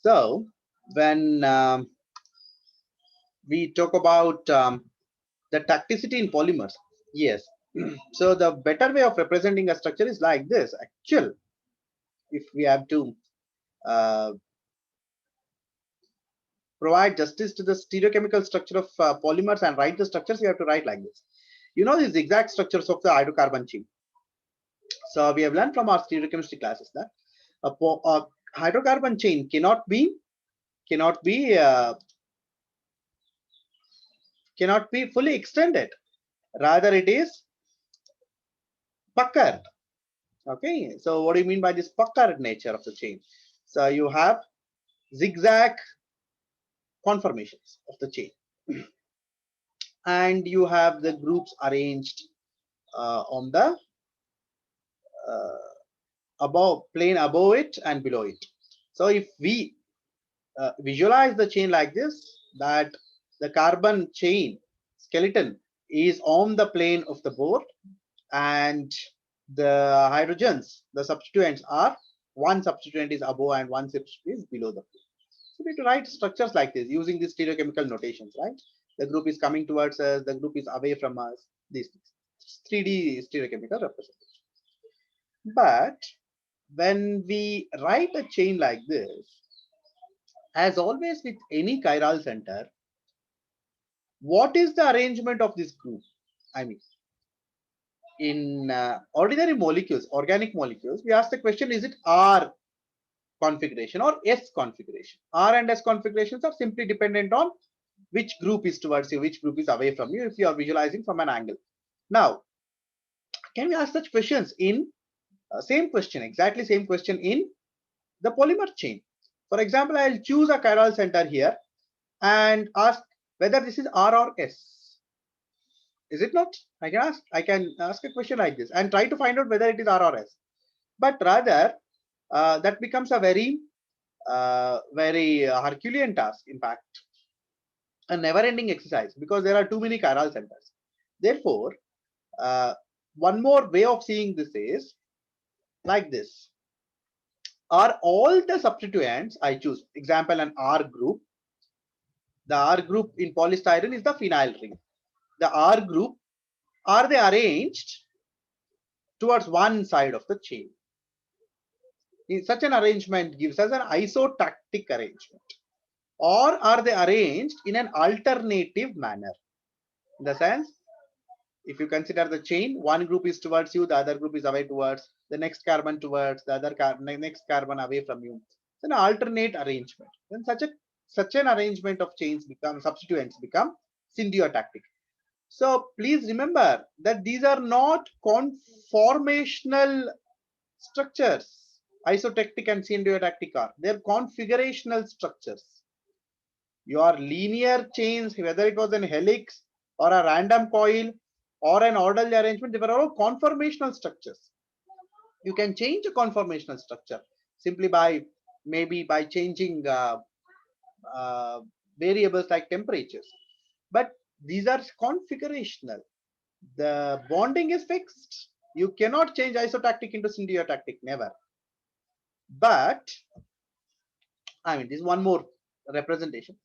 So when we talk about the tacticity in polymers, yes. So the better way of representing a structure is like this. Actual, if we have to uh, provide justice to the stereochemical structure of polymers and write the structures, we have to write like this. You know these exact structures of the hydrocarbon chain. So we have learned from our stereochemistry classes that a hydrocarbon chain cannot be cannot be fully extended. Rather, it is puckered. Okay. So what do you mean by this puckered nature of the chain? So you have zigzag conformations of the chain, and you have the groups arranged on the uh, above plane above it and below it. So if we visualize the chain like this, that the carbon chain skeleton is on the plane of the board, and the hydrogens, the substituents, are one substituent is above and one substituent is below the plane. So we need to write structures like this using these stereochemical notations, right? The group is coming towards us, the group is away from us, these things. 3D stereochemical representation. But when we write a chain like this, as always with any chiral center, what is the arrangement of this group? I mean, in ordinary molecules, organic molecules, we ask the question, is it R configuration or S configuration? R and S configurations are simply dependent on which group is towards you, which group is away from you, if you are visualizing from an angle. Now, can we ask such questions in same question, exactly same question in the polymer chain? For example, I'll choose a chiral center here and ask whether this is R or S. Is it not? I can ask a question like this and try to find out whether it is R or S. But rather, that becomes a very Herculean task, in fact, a never-ending exercise, because there are too many chiral centers. Therefore, uh, one more way of seeing this is like this. Are all the substituents I choose, example, an R group. The R group in polystyrene is the phenyl ring. The R group, are they arranged towards one side of the chain? Such an arrangement gives us an isotactic arrangement. Or are they arranged in an alternative manner? In the sense, if you consider the chain, one group is towards you, the other group is away towards, the next carbon towards, the other next carbon away from you. It's an alternate arrangement. Then such an arrangement of chains become substituents become syndiotactic. So please remember that these are not conformational structures. Isotactic and syndiotactic are. They're configurational structures. Your linear chains, whether it was an helix or a random coil or an orderly arrangement, they were all conformational structures. You can change a conformational structure simply by maybe by changing uh, variables like temperatures. But these are configurational. The bonding is fixed. You cannot change isotactic into syndiotactic, never. But I mean, this is one more representation.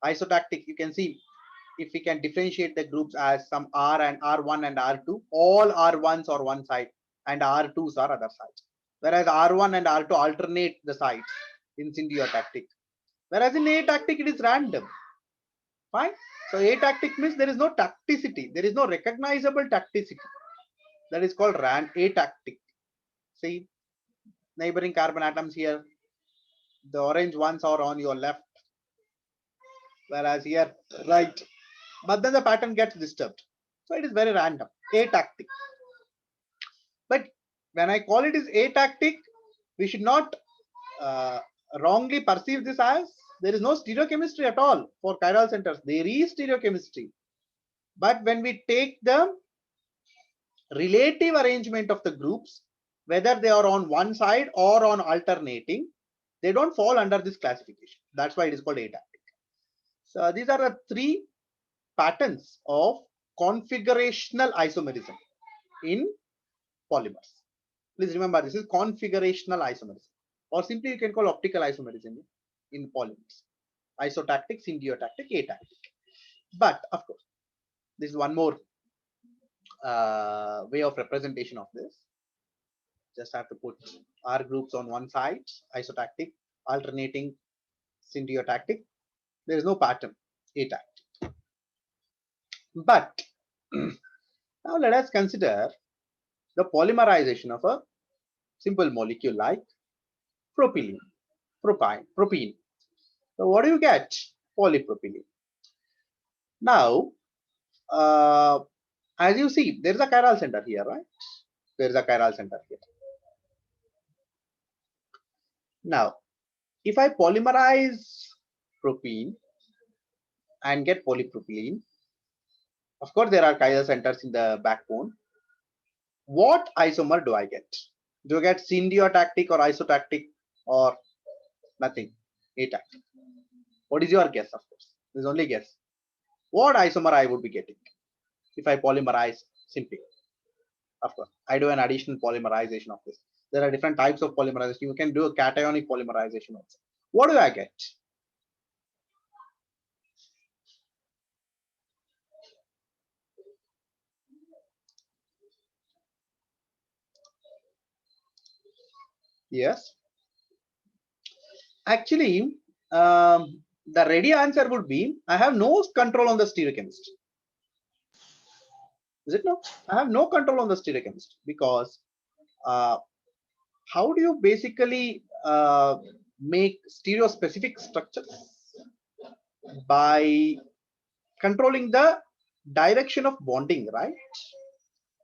Isotactic, you can see if we can differentiate the groups as some R and R1 and R2, all R1s are one side and R2s are other sides. Whereas R1 and R2 alternate the sides in symbiotic. Whereas in atactic, it is random. Fine. So atactic means there is no tacticity. There is no recognizable tacticity. That is called atactic. See, neighboring carbon atoms here. The orange ones are on your left, whereas here right. But then the pattern gets disturbed. So it is very random. Atactic. But when I call it is atactic, we should not wrongly perceive this as there is no stereochemistry at all for chiral centers. There is stereochemistry. But when we take the relative arrangement of the groups, whether they are on one side or on alternating, they don't fall under this classification. That's why it is called atactic. So these are the three patterns of configurational isomerism in polymers. Please remember, this is configurational isomerism, or simply you can call optical isomerism. in polymers: isotactic, syndiotactic, atactic. But of course, this is one more way of representation of this. Just have to put R groups on one side, isotactic, alternating, syndiotactic. There is no pattern, atactic. But now let us consider the polymerization of a simple molecule like propylene, propene. So what do you get? Polypropylene. Now, as you see, there is a chiral center here, right? There is a chiral center here. Now, if I polymerize propene and get polypropylene, of course, there are chiral centers in the backbone. What isomer do I get? Do I get syndiotactic or isotactic or nothing? Atactic. What is your guess? Of course, there's only guess. What isomer I would be getting if I polymerize simply? Of course, I do an additional polymerization of this. There are different types of polymerization. You can do a cationic polymerization also. What do I get? Yes. Actually, the ready answer would be I have no control on the stereochemistry. Is it no? I have no control on the stereochemistry because how do you basically make stereospecific structures? By controlling the direction of bonding, right?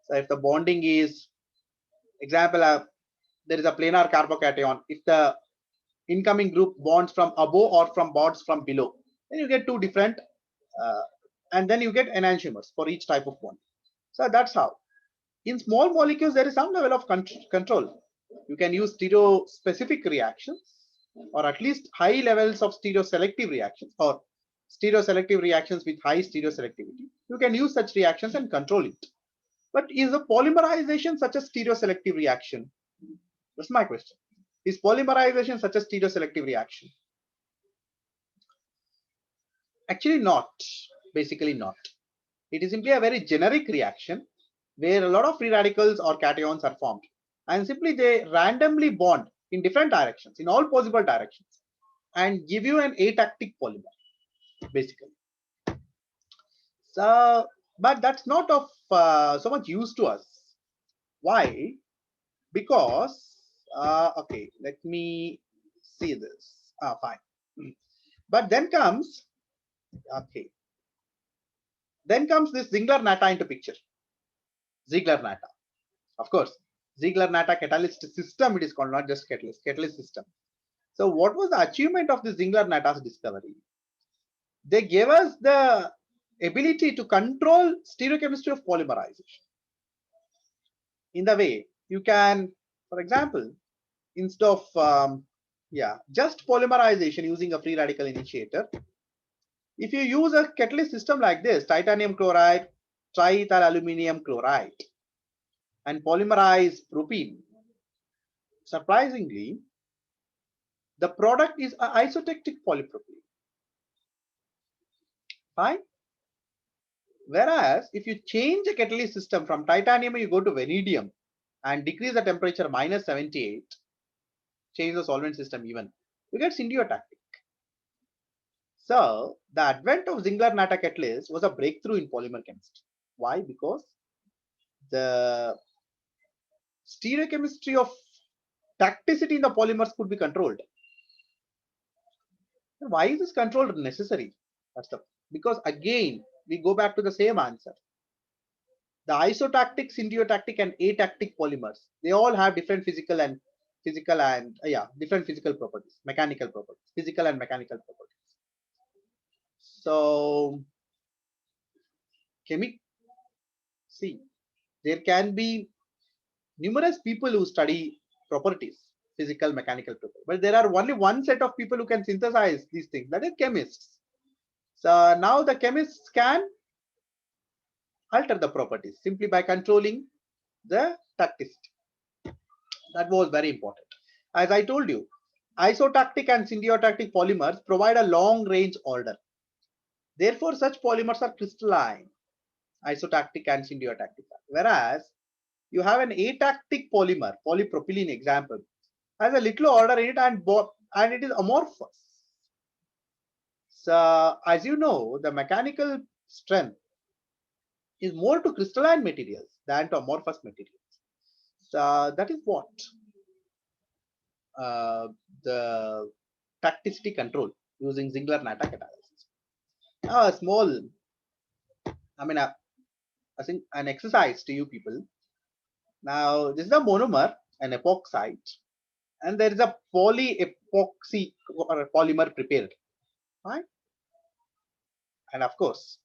So if the bonding is, example, there is a planar carbocation. If the incoming group bonds from above or from bonds from below, then you get two different, and then you get enantiomers for each type of bond. So that's how. In small molecules, there is some level of control. You can use stereo-specific reactions, or at least high levels of stereo-selective reactions, or stereo-selective reactions with high stereo-selectivity. You can use such reactions and control it. But is a polymerization such a stereo-selective reaction? That's my question. Is polymerization such a stereo-selective reaction? Actually not, basically not. It is simply a very generic reaction where a lot of free radicals or cations are formed, and simply they randomly bond in different directions, in all possible directions, and give you an atactic polymer, basically. So, but that's not of so much use to us. Why? Because, okay, let me see this. Fine. But then comes, okay, then comes this Ziegler-Natta into picture. Ziegler-Natta. Of course, Ziegler-Natta catalyst system, it is called, not just catalyst system. So what was the achievement of the Ziegler-Natta's discovery? They gave us the ability to control stereochemistry of polymerization. In the way you can, for example, instead of just polymerization using a free radical initiator, if you use a catalyst system like this, titanium chloride, triethyl aluminium chloride, and polymerize propene, surprisingly, the product is an isotactic polypropylene. Fine. Whereas if you change the catalyst system from titanium, you go to vanadium and decrease the temperature minus 78, change the solvent system even, you get syndiotactic. So the advent of Ziegler-Natta catalyst was a breakthrough in polymer chemistry. Why? Because the stereochemistry of tacticity in the polymers could be controlled. Why is this control necessary? That's the, because again we go back to the same answer. The isotactic, syndiotactic, and atactic polymers, they all have different physical and different physical properties, mechanical properties, physical and mechanical properties. So see, there can be numerous people who study properties, physical, mechanical properties, but there are only one set of people who can synthesize these things, that is chemists. So now the chemists can alter the properties simply by controlling the tacticity. That was very important. As I told you, Isotactic and syndiotactic polymers provide a long range order. Therefore, such polymers are crystalline, isotactic and syndiotactic. Whereas you have an atactic polymer, polypropylene example, has a little order in it and it is amorphous. So as you know, the mechanical strength is more to crystalline materials than to amorphous materials. So that is what the tacticity control using Ziegler-Natta catalysis. Now a small, I think an exercise to you people. Now this is a monomer, an epoxide, and there is a polyepoxy or a polymer prepared, right? And of course,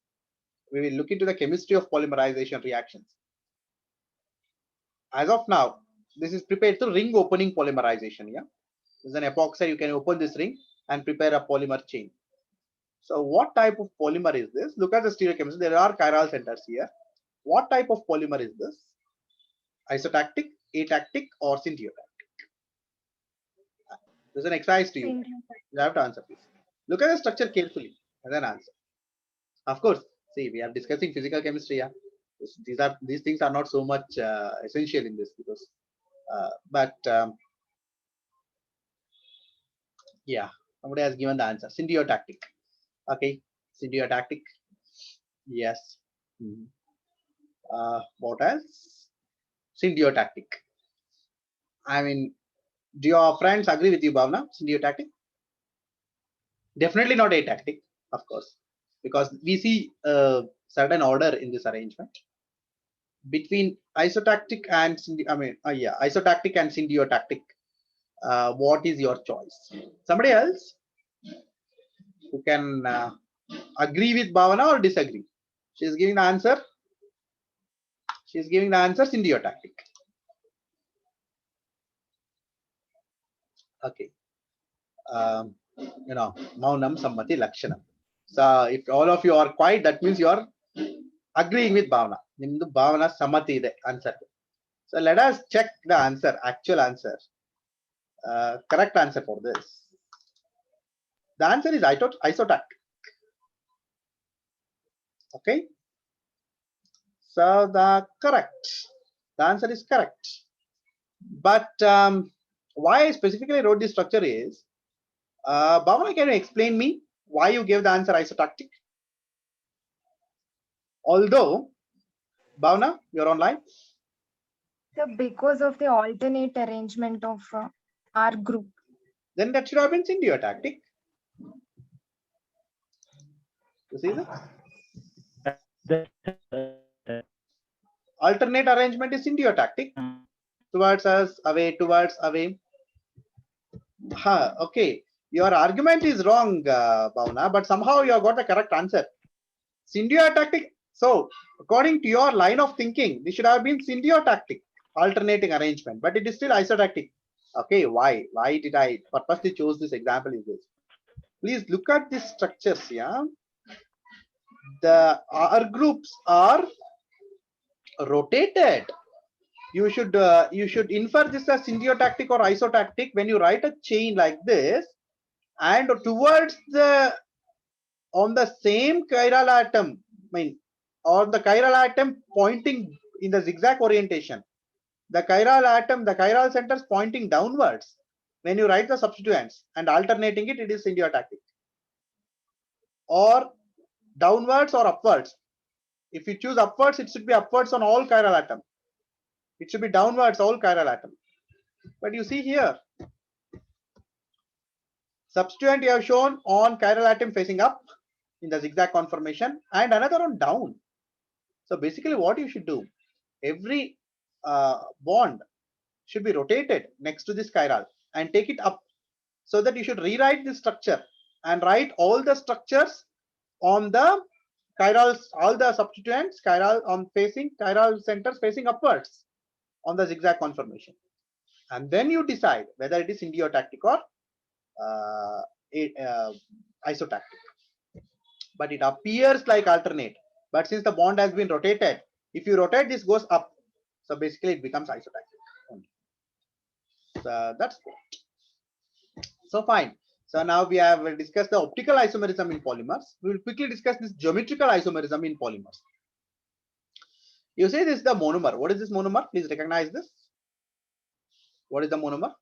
we will look into the chemistry of polymerization reactions. As of now, this is prepared through ring opening polymerization. Yeah, this is an epoxide. You can open this ring and prepare a polymer chain. So what type of polymer is this? Look at the stereochemistry. There are chiral centers here. What type of polymer is this? Isotactic, atactic, or syntiotic? There's an exercise to you. You have to answer, please. Look at the structure carefully and then answer. Of course, see, we are discussing physical chemistry. Yeah, these things are not so much essential in this because, yeah, somebody has given the answer. Syntiotic. Okay, syntiotic. Yes. What else? Syntiotic. I mean, do your friends agree with you, Bhavna? Syntiotic? Definitely not atactic, of course, because we see a certain order in this arrangement between isotactic and isotactic and syntiotic. What is your choice? Somebody else who can agree with Bhavana or disagree? She's giving the answer. She's giving the answer syntiotic. Okay. Maunam sammati lakshanam. So if all of you are quiet, that means you are agreeing with Bhavana. Nimdu Bhavana sammati the answer. So let us check the answer, actual answer. Correct answer for this. The answer is isotactic. Okay. So the answer is correct. But why I specifically wrote this structure is, Bhavana, can you explain me why you gave the answer isotactic? Although, Bhavana, you're online. So because of the alternate arrangement of R group. Then that should have been syntiotic. You see that? Alternate arrangement is syntiotic. Towards us, away, towards, away. Okay. Your argument is wrong, Bhavana, but somehow you have got the correct answer. Syntiotic. So, according to your line of thinking, this should have been syntiotic, alternating arrangement, but it is still isotactic. Okay, why? Why did I purposely chose this example? Is this? Please look at these structures. Yeah, the R groups are rotated. You should infer this as syntiotic or isotactic when you write a chain like this, and towards the on the same chiral atom, or the chiral atom pointing in the zigzag orientation. The chiral centers pointing downwards. When you write the substituents and alternating it, it is syntiotic. Or downwards or upwards. If you choose upwards, it should be upwards on all chiral atom. It should be downwards all chiral atom. But you see here, substituent you have shown on chiral atom facing up in the zigzag conformation and another on down. So basically what you should do, every bond should be rotated next to this chiral and take it up, so that you should rewrite this structure and write all the structures on the chirals, all the substituents chiral on facing chiral centers facing upwards on the zigzag conformation, and then you decide whether it is syntiotic or isotactic. But it appears like alternate, but since the bond has been rotated, if you rotate, this goes up, so basically it becomes isotactic only. So that's what. So fine. So now we have discussed the optical isomerism in polymers. We will quickly discuss this geometrical isomerism in polymers. You say this is the monomer. What is this monomer? Please recognize this. What is the monomer?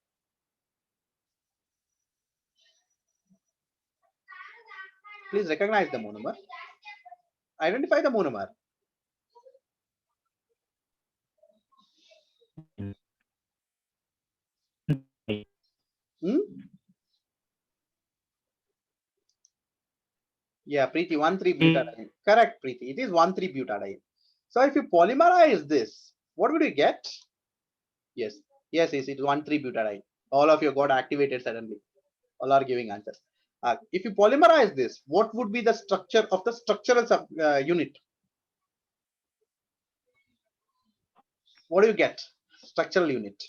Please recognize the monomer. Identify the monomer. Hmm? Yeah, Preeti, 1,3-butadiene. Correct, Preeti. It is 1,3-butadiene. So if you polymerize this, what would you get? Yes, yes, it is 1,3-butadiene. All of you got activated suddenly. All are giving answers. If you polymerize this, what would be the structure of the structural unit? What do you get? Structural unit.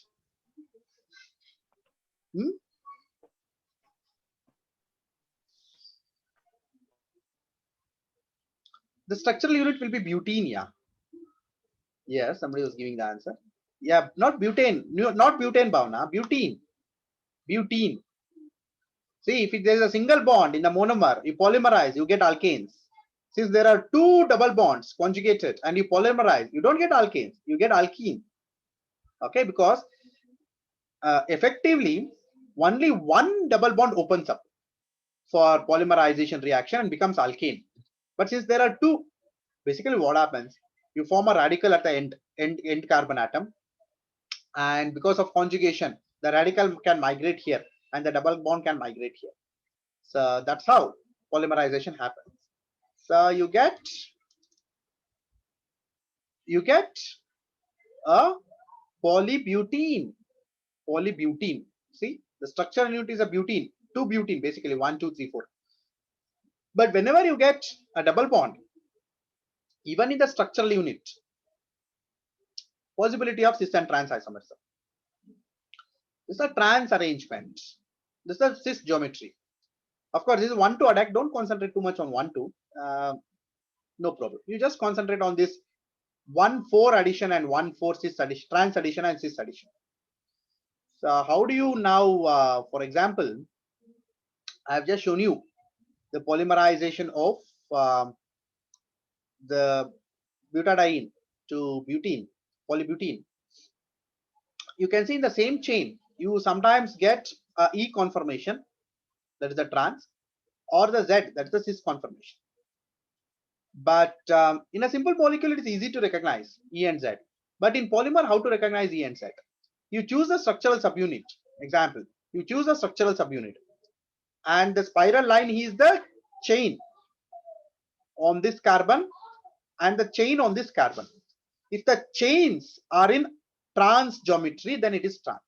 Hmm? The structural unit will be butene. Yeah. Yes, somebody was giving the answer. Yeah, not butane. No, not butane, Bhavna. Butene. Butene. See, if there is a single bond in the monomer, you polymerize, you get alkanes. Since there are two double bonds conjugated and you polymerize, you don't get alkanes, you get alkene. Okay, because effectively only one double bond opens up for polymerization reaction and becomes alkane. But since there are two, basically what happens, you form a radical at the end carbon atom, and because of conjugation, the radical can migrate here and the double bond can migrate here. So that's how polymerization happens. So you get a polybutene. Polybutene. See, the structural unit is a butene, two butene, basically 1, 2, 3, 4. But whenever you get a double bond, even in the structural unit, possibility of cis and trans isomerism. This is a trans arrangement. This is a cis geometry. Of course, this is 1, 2 attack. Don't concentrate too much on 1, 2. No problem. You just concentrate on this 1, 4 addition and 1, 4 cis addition, trans addition and cis addition. So how do you now, for example, I have just shown you the polymerization of the butadiene to butene, polybutene. You can see in the same chain, you sometimes get a E conformation, that is the trans, or the Z, that is the cis conformation. But in a simple molecule, it is easy to recognize E and Z. But in polymer, how to recognize E and Z? You choose a structural subunit. Example, you choose a structural subunit, and the spiral line is the chain on this carbon and the chain on this carbon. If the chains are in trans geometry, then it is trans.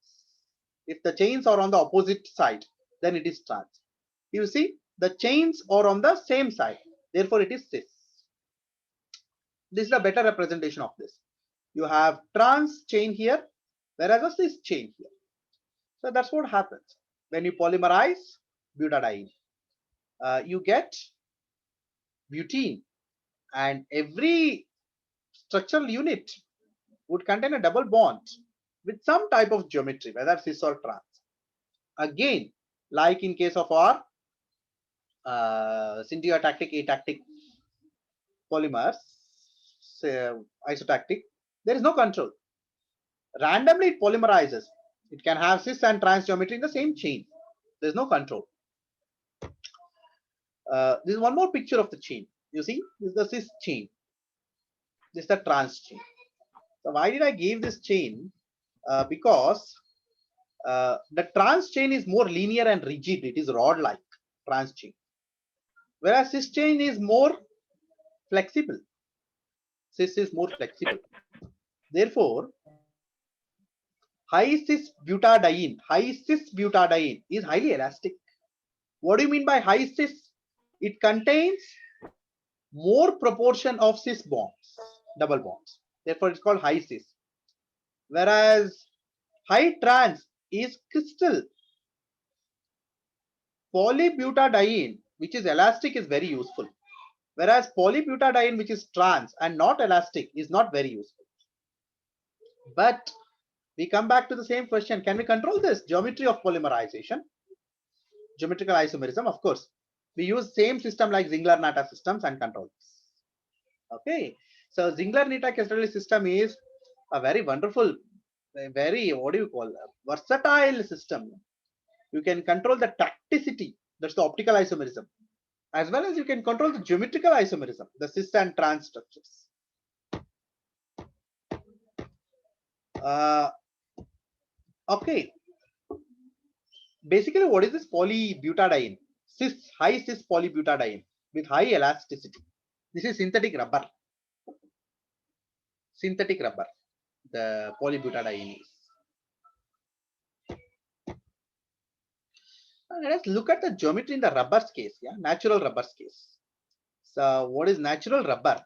If the chains are on the opposite side, then it is trans. You see, the chains are on the same side, therefore it is cis. This is a better representation of this. You have trans chain here, whereas a cis chain here. So that's what happens when you polymerize butadiene. You get butene, and every structural unit would contain a double bond with some type of geometry, whether cis or trans. Again, like in case of our syntactic atactic polymers, isotactic, there is no control. Randomly it polymerizes. It can have cis and trans geometry in the same chain. There is no control. This is one more picture of the chain. You see, this is the cis chain. This is the trans chain. So why did I give this chain? Because the trans chain is more linear and rigid. It is rod-like trans chain, whereas cis chain is more flexible. Cis is more flexible. Therefore, high cis butadiene is highly elastic. What do you mean by high cis? It contains more proportion of cis bonds, double bonds. Therefore, it's called high cis. Whereas high trans is crystal. Polybutadiene, which is elastic, is very useful. Whereas polybutadiene, which is trans and not elastic, is not very useful. But we come back to the same question. Can we control this geometry of polymerization? geometrical isomerism, of course, we use same system like Ziegler-Natta systems and control this. Okay, so Ziegler-Natta castelli system is a very wonderful, very, what do you call, versatile system. You can control the tacticity, that's the optical isomerism, as well as you can control the geometrical isomerism, the cis and trans structures. Okay, basically what is this polybutadiene? High cis polybutadiene with high elasticity. This is synthetic rubber. Synthetic rubber, the polybutadiene is. Let us look at the geometry in the rubber's case, yeah, natural rubber's case. So what is natural rubber?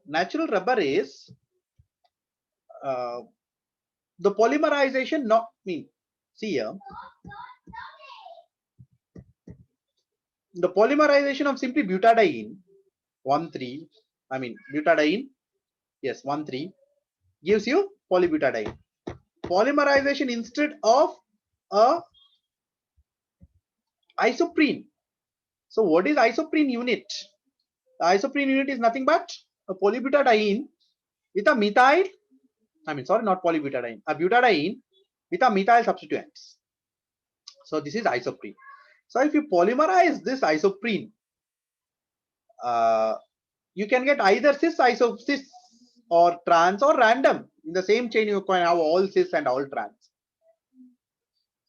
Natural rubber is the polymerization, not mean, see here, the polymerization of simply butadiene 1,3, I mean butadiene, yes, 1,3 gives you polybutadiene. Polymerization instead of a isoprene. So what is isoprene unit? The isoprene unit is nothing but a polybutadiene with a methyl, I mean, sorry, not polybutadiene, a butadiene with a methyl substituents. So this is isoprene. So if you polymerize this isoprene, you can get either cis or trans or random. In the same chain, you can have all cis and all trans.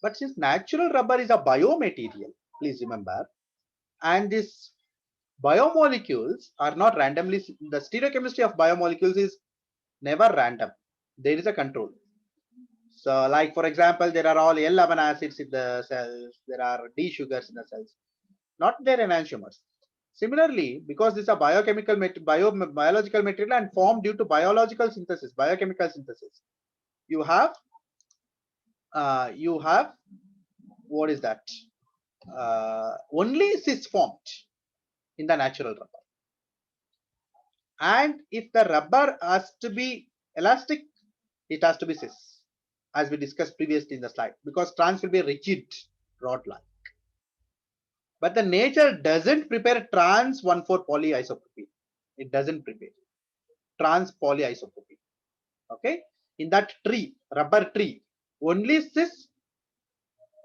But since natural rubber is a biomaterial, please remember, and these biomolecules are not randomly, the stereochemistry of biomolecules is never random. There is a control. So like, for example, there are all L11 acids in the cells, there are D sugars in the cells, not their enantiomers. Similarly, because this is a biological material and formed due to biological synthesis, biochemical synthesis, you have what is that? Only cis formed in the natural rubber. And if the rubber has to be elastic, it has to be cis, as we discussed previously in the slide, because trans will be rigid, rod-like. But the nature doesn't prepare trans 1,4 polyisobutene. It doesn't prepare trans polyisobutene. Okay, in that tree, rubber tree, only cis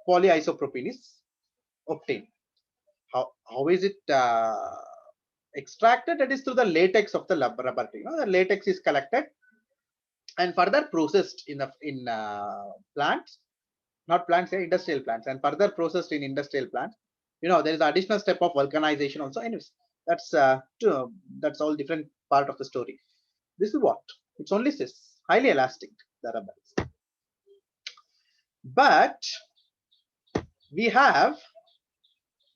polyisopropene is obtained. How is it extracted? That is through the latex of the rubber tree. The latex is collected and further processed in plants, not plants, industrial plants, and further processed in industrial plants. There is an additional step of vulcanization also. Anyways, that's all different part of the story. This is what it's only cis, highly elastic, the rubber is. But we have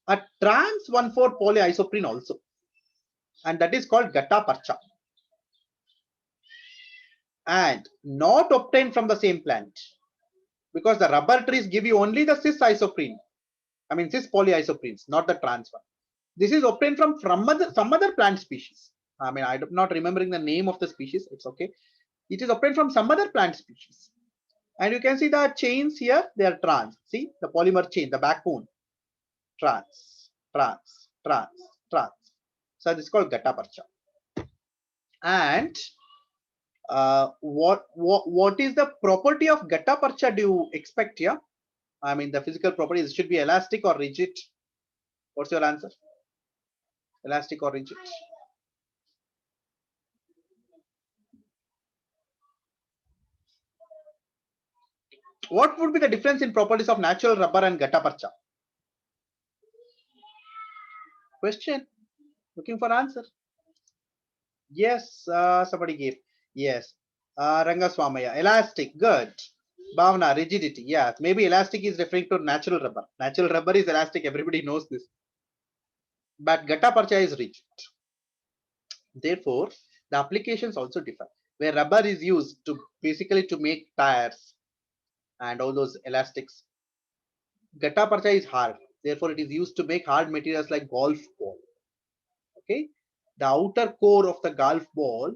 a trans 1,4 polyisoprene also, and that is called Gattaparcha, and not obtained from the same plant, because the rubber trees give you only the cis isoprene, I mean cis polyisoprenes, not the trans one. This is obtained from some other plant species. I mean, I'm not remembering the name of the species. It's okay. It is obtained from some other plant species. And you can see the chains here, they are trans. See the polymer chain, the backbone, trans, trans, trans, trans. So this is called Gattaparcha. And what is the property of Gattaparcha do you expect here? I mean, the physical properties should be elastic or rigid. What's your answer? Elastic or rigid? What would be the difference in properties of natural rubber and Gattaparcha? Question. Looking for answer. Yes, somebody gave. Yes. Rangaswamaya. Elastic. Good. Bhavna. Rigidity. Yeah. Maybe elastic is referring to natural rubber. Natural rubber is elastic. Everybody knows this. But Gattaparcha is rigid. Therefore, the applications also differ. Where rubber is used to basically to make tires and all those elastics, Gattaparcha is hard. Therefore, it is used to make hard materials like golf ball. Okay, the outer core of the golf ball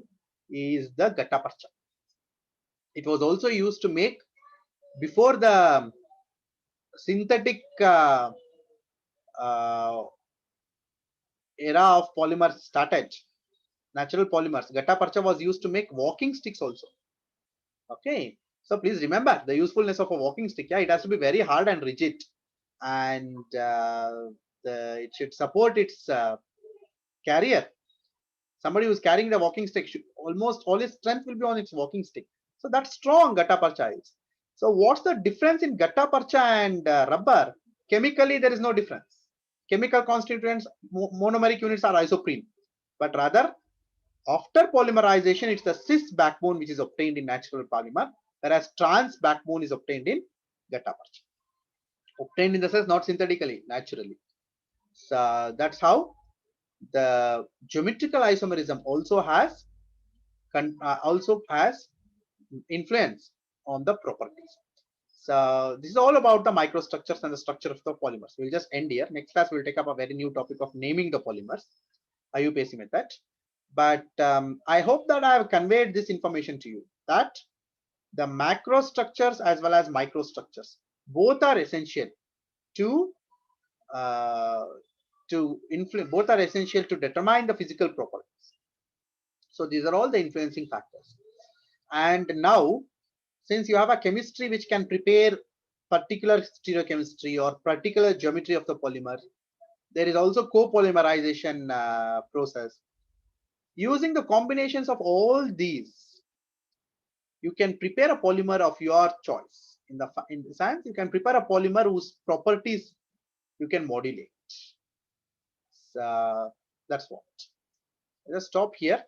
is the Gattaparcha. It was also used to make, before the synthetic era of polymers started, natural polymers, gutta percha was used to make walking sticks also. Okay, so please remember the usefulness of a walking stick. Yeah, it has to be very hard and rigid, and it should support its carrier. Somebody who's carrying the walking stick should almost all his strength will be on its walking stick. So that's strong gutta percha is. So what's the difference in gutta percha and rubber? Chemically, there is no difference. Chemical constituents, monomeric units are isoprene, but rather after polymerization, it's the cis backbone which is obtained in natural polymer, whereas trans backbone is obtained in gutta percha. Obtained in the sense not synthetically, naturally. So that's how the geometrical isomerism also has influence on the properties. So this is all about the microstructures and the structure of the polymers. We'll just end here. Next class we'll take up a very new topic of naming the polymers, IUPAC method. But I hope that I have conveyed this information to you, that the macrostructures as well as microstructures both are essential to influence, both are essential to determine the physical properties. So these are all the influencing factors. And now, since you have a chemistry which can prepare particular stereochemistry or particular geometry of the polymer, there is also copolymerization process. Using the combinations of all these, you can prepare a polymer of your choice. In the sense, you can prepare a polymer whose properties you can modulate. So that's what. Let's stop here.